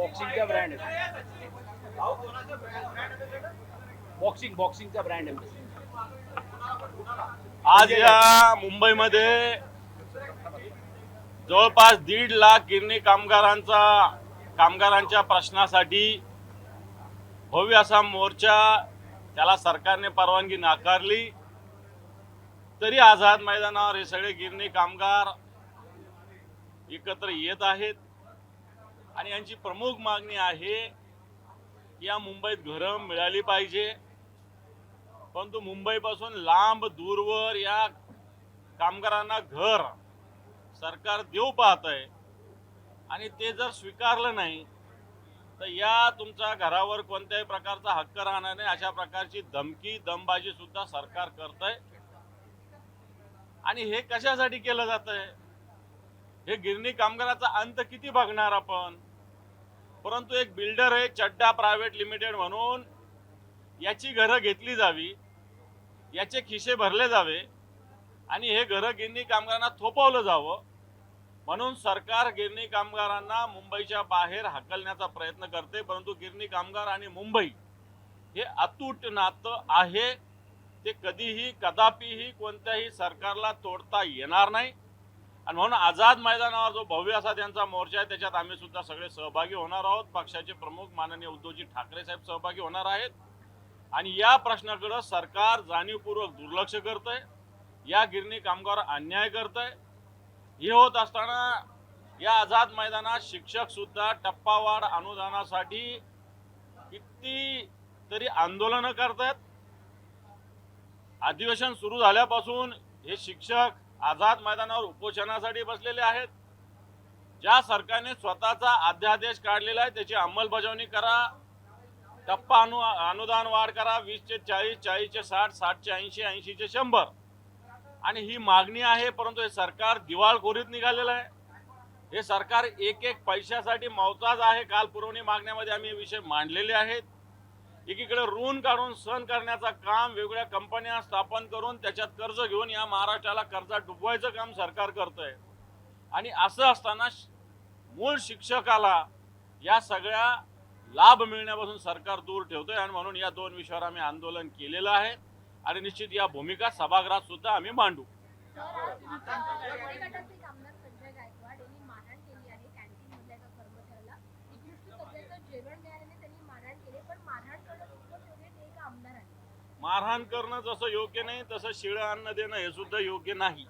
बॉक्सिंगचा brand आहे. बॉक्सिंगचा brand आहे. आज या मुंबईमध्ये जवळपास 1.5 लाख गिरणी कामगारांच्या प्रश्नासाठी भव्य असा मोर्चा, त्याला सरकारने परवानगी नाकारली तरी आझाद मैदानावर हे सगळे गिरणी कामगार एकत्र येत आहेत आणि यांची प्रमुख मागणी आहे की या मुंबईत घरं मिळाली पाहिजे, परंतु मुंबईपासून लांब दूरवर या कामगारांना घर सरकार देऊ पाहत आहे आणि ते जर स्वीकारलं नाही तर या तुमच्या घरावर कोणत्याही प्रकारचा हक्क राहणार नाही अशा प्रकारची धमकी दमबाजी सुद्धा सरकार करत आहे. आणि हे कशासाठी केलं जात आहे? हे गिरणी कामगाराचा अंत किती बघणार आपण? परंतु एक बिल्डर आहे चड्डा प्रायव्हेट लिमिटेड म्हणून, याची घरं घेतली जावी, याचे खिसे भरले जावे आणि हे घरं गिरणी कामगारांना थोपवलं जावं म्हणून सरकार गिरणी कामगारांना मुंबईच्या बाहेर हाकलण्याचा प्रयत्न करते. परंतु गिरणी कामगार आणि मुंबई हे अतूट नातं आहे, ते कधीही कदापिही कोणत्याही सरकारला तोडता येणार नाही. आणि म्हणून आझाद मैदानावर जो भव्य असा त्यांचा मोर्चा आहे त्याच्यात आम्ही सुद्धा सगळे सहभागी होणार आहोत. पक्षाचे प्रमुख माननीय उद्धवजी ठाकरे साहेब सहभागी होणार आहेत आणि या प्रश्नाकडे सरकार जाणीवपूर्वक दुर्लक्ष करतंय, या गिरणी कामगार अन्याय करतंय. हे होत असताना या आझाद मैदानात शिक्षक सुद्धा टप्पावाढ अनुदानासाठी किती तरी आंदोलन करतात. अधिवेशन सुरू झाल्यापासून हे शिक्षक आझाद मैदानावर उपोषणासाठी बसलेले आहेत. ज्या सरकारने स्वतःचा अध्यादेश काढलेला आहे त्याची अंमलबजावणी करा, टप्पा अनुदान वाढ करा, 20 चे 40, 40 चे 60, 60 चे 80, 80 चे 100. आणि ही मागणी आहे, परंतु हे सरकार दिवाळखोरीत निघालेलं आहे. हे सरकार एक एक पैशासाठी मोहताज आहे. काल पुरवणी मागण्यामध्ये आम्ही हे विषय मांडलेले आहेत. एकीकडे ऋण काढून सण करण्याचं काम, वेगवेगळ्या कंपन्या स्थापन करून त्याच्यात कर्ज घेऊन या महाराष्ट्राला कर्जात डुबवायचं काम सरकार करतंय. आणि असं असताना मूळ शिक्षकाला या सगळ्या लाभ मिळण्यापासून सरकार दूर ठेवतोय. आणि म्हणून या दोन विषयावर आम्ही आंदोलन केलेलं आहे आणि निश्चित या भूमिका सभागृहात सुद्धा आम्ही मांडू. मारहाण करणं जसं योग्य नाही तसं शिळं अन्न देणं हे सुद्धा योग्य नाही.